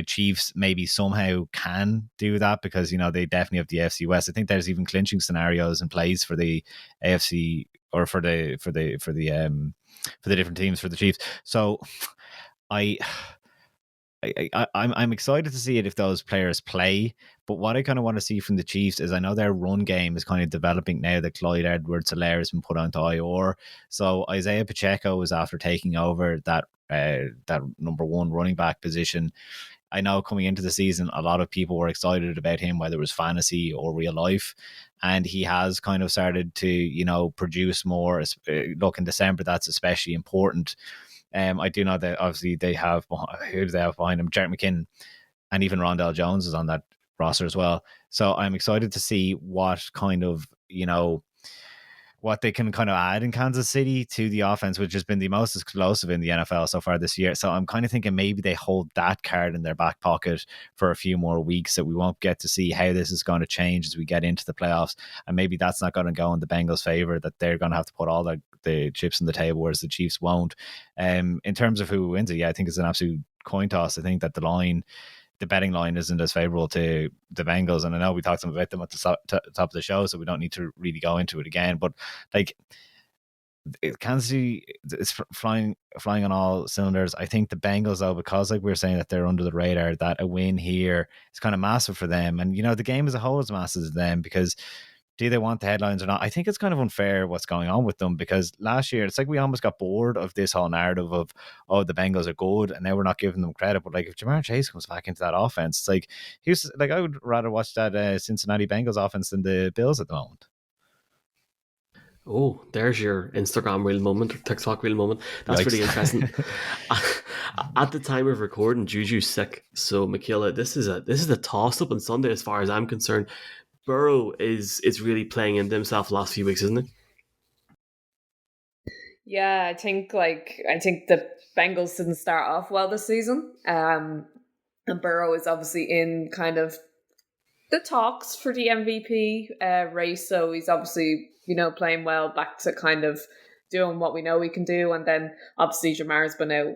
Chiefs maybe somehow can do that because they definitely have the AFC West. I think there's even clinching scenarios in place for the AFC or for the different teams for the Chiefs. So I'm excited to see it if those players play. But what I kind of want to see from the Chiefs is, I know their run game is kind of developing now that Clyde Edwards-Helaire has been put onto IR. So Isaiah Pacheco is after taking over that number one running back position. I know coming into the season, a lot of people were excited about him, whether it was fantasy or real life. And he has kind of started to, produce more. Look, in December, that's especially important. I do know that obviously who do they have behind him? Jarrett McKinnon, and even Rondell Jones is on that roster as well. So I'm excited to see what kind of, what they can kind of add in Kansas City to the offense, which has been the most explosive in the NFL so far this year. So I'm kind of thinking maybe they hold that card in their back pocket for a few more weeks, that we won't get to see how this is going to change as we get into the playoffs. And maybe that's not going to go in the Bengals' favor, that they're going to have to put all the chips on the table, whereas the Chiefs won't. In terms of who wins it, I think it's an absolute coin toss. I think that the betting line isn't as favorable to the Bengals. And I know we talked about them at the top of the show, so we don't need to really go into it again. But like, Kansas City is flying on all cylinders. I think the Bengals, though, because like we were saying that they're under the radar, that a win here is kind of massive for them. And, the game as a whole is massive to them, because do they want the headlines or not? I think it's kind of unfair what's going on with them, because last year it's like we almost got bored of this whole narrative of, oh, the Bengals are good, and now we're not giving them credit. But like, if Jamar Chase comes back into that offense, it's like I would rather watch that Cincinnati Bengals offense than the Bills at the moment. Oh, there's your Instagram reel moment or TikTok reel moment. That's really interesting. At the time of recording, Juju's sick. So, Michaela, this is a toss up on Sunday as far as I'm concerned. Burrow is really playing into himself the last few weeks, isn't it? Yeah, I think the Bengals didn't start off well this season. And Burrow is obviously in kind of the talks for the MVP race, so he's obviously, playing well, back to kind of doing what we know he can do. And then obviously Jamar's been out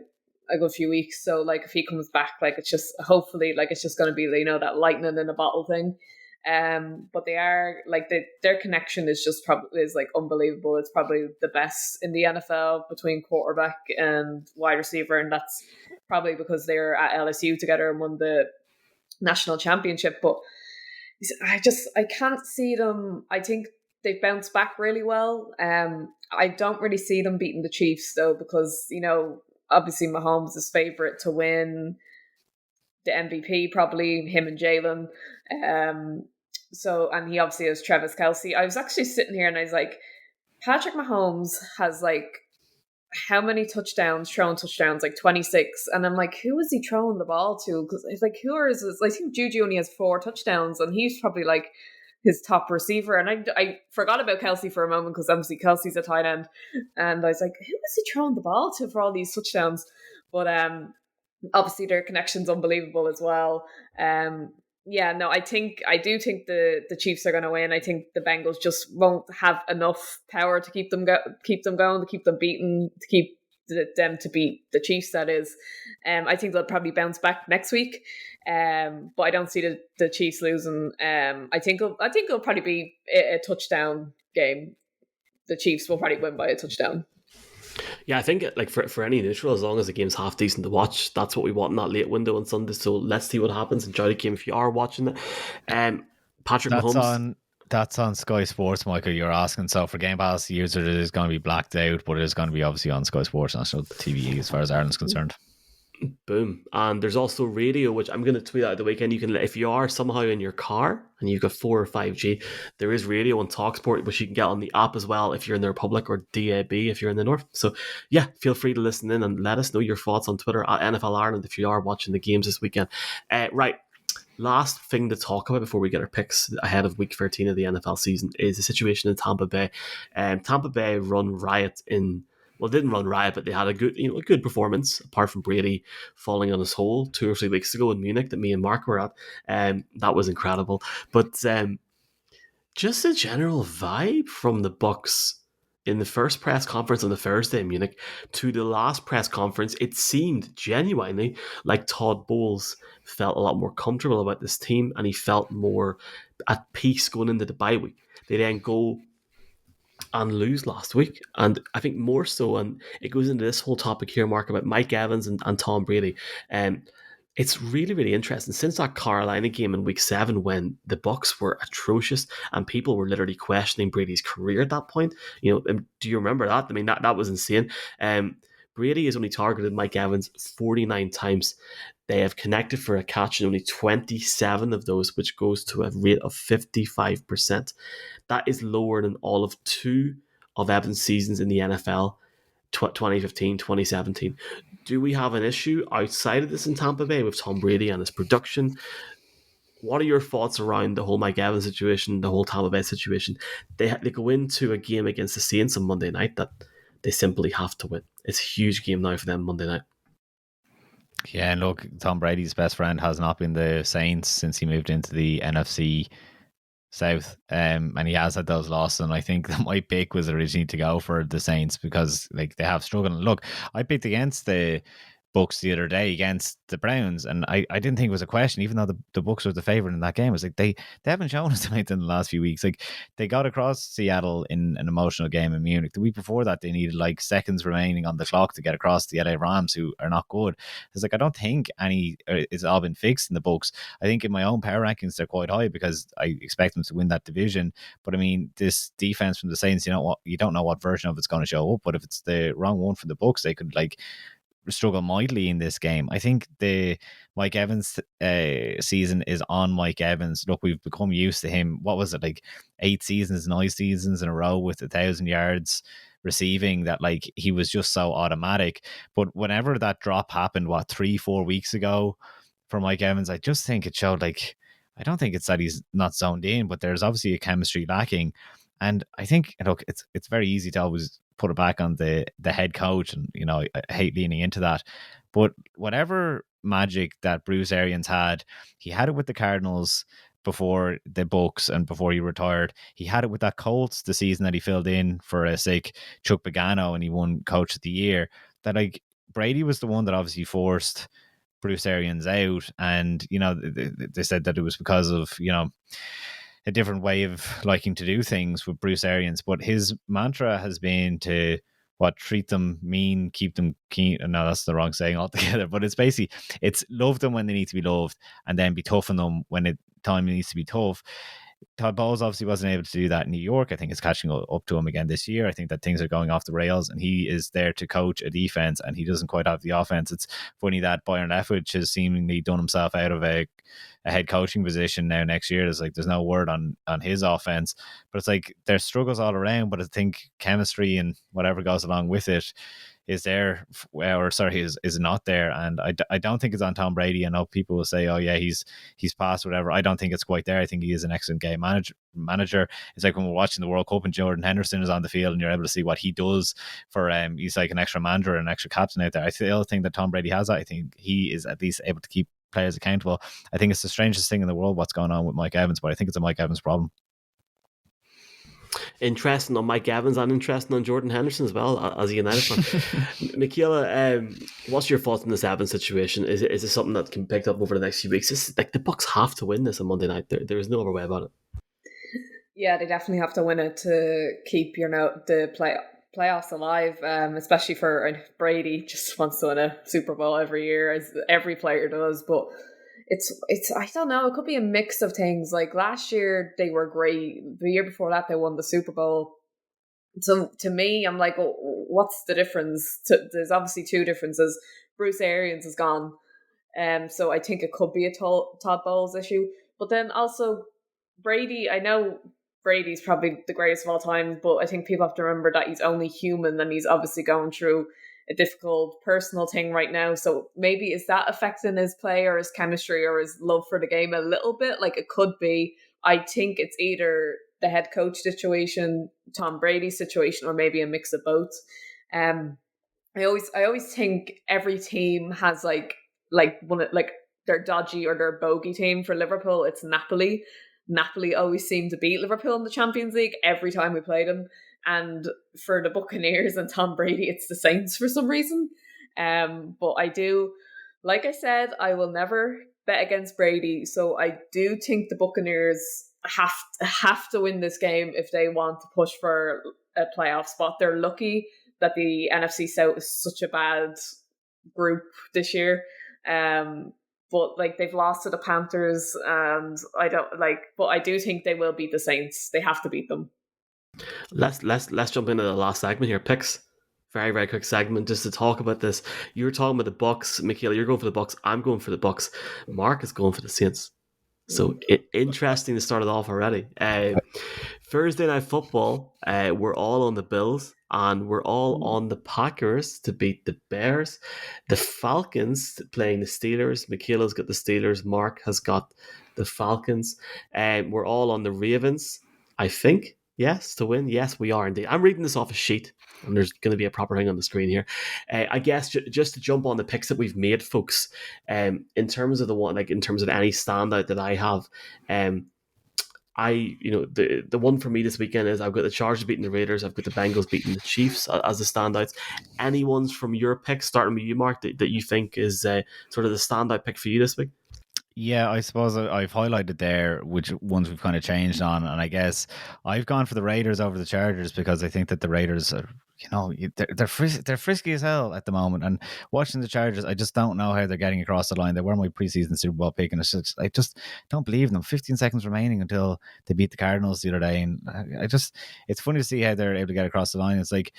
a good few weeks, so like if he comes back, like it's just hopefully like it's just going to be that lightning in a bottle thing. But they are like their connection is just is like unbelievable. It's probably the best in the NFL between quarterback and wide receiver, and that's probably because they're at LSU together and won the national championship. But I can't see them. I think they've bounced back really well. I don't really see them beating the Chiefs though, because obviously Mahomes is favorite to win the MVP, probably him and Jalen. And he obviously has Travis Kelce. I was actually sitting here and I was like, Patrick Mahomes has like how many thrown touchdowns, like 26. And I'm like, who is he throwing the ball to? Because it's like, I think Juju only has 4 touchdowns, and he's probably like his top receiver. And I forgot about Kelce for a moment, because obviously Kelsey's a tight end. And I was like, who is he throwing the ball to for all these touchdowns? But obviously their connection's unbelievable as well. I do think the Chiefs are going to win. I think the Bengals just won't have enough power to keep them going, to keep them beaten, to keep them to beat the Chiefs. That is, I think they'll probably bounce back next week. But I don't see the Chiefs losing. I think it'll probably be a touchdown game. The Chiefs will probably win by a touchdown. Yeah, I think like for any neutral, as long as the game's half decent to watch, that's what we want in that late window on Sunday. So let's see what happens. Enjoy the game if you are watching it. Patrick Mahomes. That's on Sky Sports, Michael. You're asking. So for Game Pass users, it is going to be blacked out, but it is going to be obviously on Sky Sports National TV as far as Ireland's concerned. Boom. And there's also radio, which I'm going to tweet out at the weekend. You can, if you are somehow in your car and you've got 4 or 5G, there is radio on TalkSport, which you can get on the app as well if you're in the Republic, or DAB if you're in the North. So yeah, feel free to listen in and let us know your thoughts on Twitter at NFL Ireland if you are watching the games this weekend. Right. Last thing to talk about before we get our picks ahead of week 13 of the NFL season is the situation in Tampa Bay. Tampa Bay didn't run riot, but they had a good performance, apart from Brady falling on his hole 2 or 3 weeks ago in Munich that me and Mark were at. That was incredible. But just a general vibe from the Bucs in the first press conference on the Thursday in Munich to the last press conference, it seemed genuinely like Todd Bowles felt a lot more comfortable about this team, and he felt more at peace going into the bye week. They then go and lose last week, and I think more so, and it goes into this whole topic here, Mark, about Mike Evans and Tom Brady. It's really, really interesting. Since that Carolina game in week 7, when the Bucs were atrocious and people were literally questioning Brady's career at that point, do you remember that? I mean, that was insane. Brady has only targeted Mike Evans 49 times. They have connected for a catch in only 27 of those, which goes to a rate of 55%. That is lower than all of 2 of Evans' seasons in the NFL, 2015, 2017. Do we have an issue outside of this in Tampa Bay with Tom Brady and his production? What are your thoughts around the whole Mike Evans situation, the whole Tampa Bay situation? They go into a game against the Saints on Monday night that they simply have to win. It's a huge game now for them Monday night. Yeah, and look, Tom Brady's best friend has not been the Saints since he moved into the NFC South, and he has had those losses. And I think that my pick was originally to go for the Saints because like they have struggled. And look, I picked against the Bucs the other day against the Browns, and I didn't think it was a question, even though the Bucs were the favourite in that game. It was like they haven't shown us anything in the last few weeks. Like they got across Seattle in an emotional game in Munich. The week before that, they needed like seconds remaining on the clock to get across the LA Rams, who are not good. It's like I don't think it's all been fixed in the Bucs. I think in my own power rankings they're quite high because I expect them to win that division. But I mean, this defense from the Saints, you don't know what version of it's going to show up. But if it's the wrong one for the Bucs, they could like struggle mightily in this game. I think the Mike Evans season is on Mike Evans. Look, we've become used to him. What was it, like 9 seasons in a row with 1,000 yards receiving, that like he was just so automatic. But whenever that drop happened, 3-4 weeks ago for Mike Evans, I just think it showed like, I don't think it's that he's not zoned in, but there's obviously a chemistry lacking. And I think, look, it's very easy to always put it back on the head coach, and I hate leaning into that, but whatever magic that Bruce Arians had, he had it with the Cardinals before the Bucs and before he retired. He had it with that Colts the season that he filled in for a sick Chuck Pagano and he won Coach of the Year. That like Brady was the one that obviously forced Bruce Arians out, and they said that it was because of a different way of liking to do things with Bruce Arians, but his mantra has been to treat them mean, keep them keen. No, that's the wrong saying altogether, but it's basically, it's love them when they need to be loved and then be tough on them when time needs to be tough. Todd Bowles obviously wasn't able to do that in New York. I think it's catching up to him again this year. I think that things are going off the rails, and he is there to coach a defense, and he doesn't quite have the offense. It's funny that Byron Leftwich has seemingly done himself out of a head coaching position now next year. There's no word on his offense, but it's like there's struggles all around. But I think chemistry and whatever goes along with it is there, or sorry, is not there. And I don't think it's on Tom Brady. I know people will say, oh yeah, he's passed, whatever. I don't think it's quite there. I think he is an excellent game manager. It's like when we're watching the World Cup and Jordan Henderson is on the field and you're able to see what he does for he's like an extra manager and an extra captain out there. I still think that Tom Brady has that. I think he is at least able to keep players accountable. I think it's the strangest thing in the world what's going on with Mike Evans, but I think it's a Mike Evans problem. Interesting on Mike Evans and interesting on Jordan Henderson as well as a United fan. Michaela, what's your thoughts on this Evans situation? Is this something that can be picked up over the next few weeks? It's like the Bucs have to win this on Monday night. There is no other way about it. Yeah, they definitely have to win it to keep the playoffs alive, especially for Brady. Just wants to win a Super Bowl every year, as every player does. But it's I don't know, it could be a mix of things. Like last year they were great. The year before that they won the Super Bowl. So to me, I'm like, oh, what's the difference? There's obviously two differences. Bruce Arians is gone, so I think it could be a Todd Bowles issue. But then also Brady, I know Brady's probably the greatest of all time, but I think people have to remember that he's only human and he's obviously going through a difficult personal thing right now. So maybe is that affecting his play or his chemistry or his love for the game a little bit? Like it could be. I think it's either the head coach situation, Tom Brady's situation, or maybe a mix of both. I always think every team has like their dodgy or their bogey team. For Liverpool, it's Napoli. Napoli always seem to beat Liverpool in the Champions League every time we play them. And for the Buccaneers and Tom Brady, it's the Saints for some reason. But I do, like I said, I will never bet against Brady. So I do think the Buccaneers have to win this game if they want to push for a playoff spot. They're lucky that the NFC South is such a bad group this year. But like they've lost to the Panthers, and but I do think they will beat the Saints. They have to beat them. Let's jump into the last segment here. Picks. Very, very quick segment just to talk about this. You were talking about the Bucs, Michaela. You're going for the Bucs. I'm going for the Bucs. Mark is going for the Saints. So interesting to start it off already. Thursday night football. We're all on the Bills and we're all on the Packers to beat the Bears. The Falcons playing the Steelers. Michaela's got the Steelers. Mark has got the Falcons. We're all on the Ravens, I think. Yes, to win. Yes, we are indeed. I'm reading this off a sheet, and there's going to be a proper thing on the screen here. I guess just to jump on the picks that we've made, folks. In terms of in terms of any standout that I have, the one for me this weekend is I've got the Chargers beating the Raiders. I've got the Bengals beating the Chiefs as the standouts. Any ones from your picks, starting with you, Mark, that you think is sort of the standout pick for you this week? Yeah, I suppose I've highlighted there which ones we've kind of changed on, and I guess I've gone for the Raiders over the Chargers because I think that the Raiders are, they're frisky as hell at the moment. And watching the Chargers, I just don't know how they're getting across the line. They were my preseason Super Bowl pick, and I just don't believe in them. 15 seconds remaining until they beat the Cardinals the other day, and it's funny to see how they're able to get across the line. It's like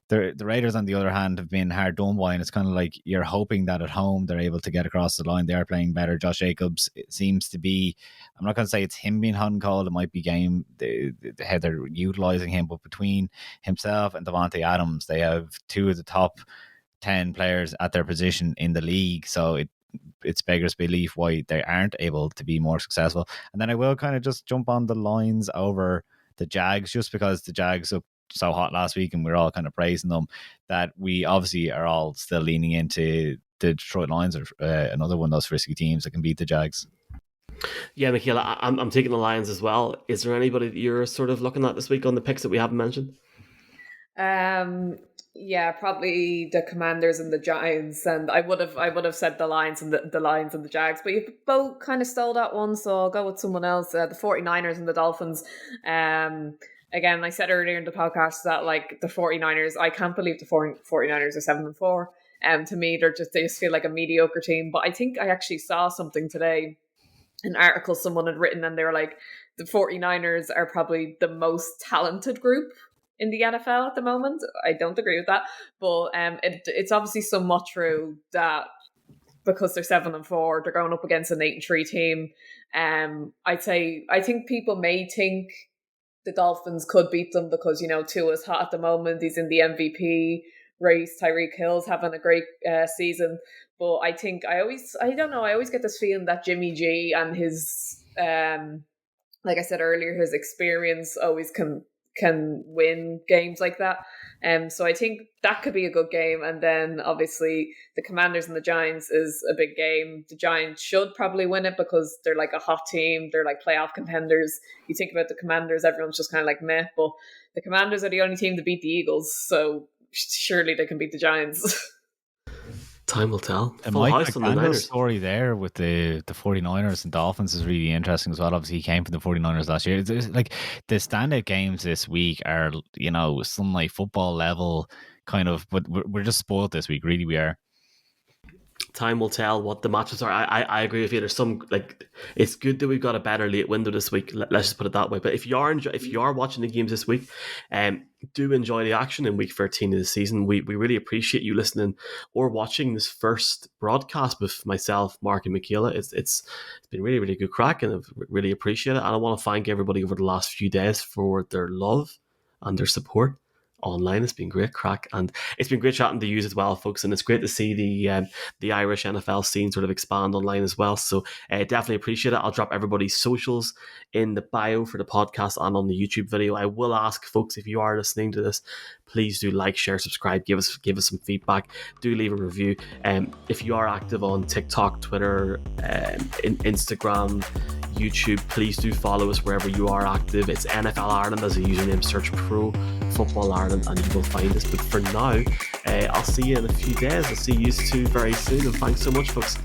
the Raiders, on the other hand, have been hard done by, and it's kind of like you're hoping that at home they're able to get across the line. They are playing better. Josh Jacobs, it seems to be, I'm not going to say it's him being hot and cold. It might be how they're utilising him, but between himself and Devontae Adams, they have two of the top 10 players at their position in the league. So it's beggars belief why they aren't able to be more successful. And then I will kind of just jump on the lines over the Jags, just because the Jags look so hot last week and we're all kind of praising them, that we obviously are all still leaning into the Detroit Lions, or another one of those frisky teams that can beat the Jags. Yeah, Michaela, I'm taking the Lions as well. Is there anybody that you're sort of looking at this week on the picks that we haven't mentioned? Yeah, probably the Commanders and the Giants, and I would have said the Lions and the Lions and the Jags, but you both kind of stole that one, so I'll go with someone else. The 49ers and the Dolphins. Again, I said earlier in the podcast that like the 49ers, I can't believe the 49ers are 7-4. To me, they just feel like a mediocre team. But I think I actually saw something today an article someone had written, and they were like, the 49ers are probably the most talented group in the NFL at the moment. I don't agree with that, but it's obviously somewhat true that because they're 7-4, they're going up against an 8-3 team. I think people may think the Dolphins could beat them because, Tua's hot at the moment. He's in the MVP race. Tyreek Hill's having a great season. But I always get this feeling that Jimmy G and his, like I said earlier, his experience always can win games like that. So I think that could be a good game. And then obviously the Commanders and the Giants is a big game. The Giants should probably win it because they're like a hot team. They're like playoff contenders. You think about the Commanders, everyone's just kind of like meh. But the Commanders are the only team to beat the Eagles. So surely they can beat the Giants. Time will tell. And Full Mike house on the McDaniel's Niners. story there with the 49ers and Dolphins is really interesting as well. Obviously, he came from the 49ers last year. It's like the standout games this week are, some like football level kind of, but we're just spoiled this week. Really, we are. Time will tell what the matches are. I agree with you. There's some, like, it's good that we've got a better late window this week. Let's just put it that way. But if you are watching the games this week, do enjoy the action in week 13 of the season. We really appreciate you listening or watching this first broadcast with myself, Mark, and Michaela. It's been really, really good crack, and I really appreciate it. And I want to thank everybody over the last few days for their love and their support online. It's been great crack, and it's been great chatting to you as well, folks, and it's great to see the Irish NFL scene sort of expand online as well. So definitely appreciate it. I'll drop everybody's socials in the bio for the podcast and on the YouTube video. I will ask folks, if you are listening to this, please do like, share, subscribe, give us some feedback, do leave a review. If you are active on TikTok, Twitter, Instagram, YouTube, please do follow us wherever you are active. It's NFL Ireland as a username. Search Pro Football Ireland and you will find us. But for now, I'll see you in a few days. I'll see you two very soon, and thanks so much, folks.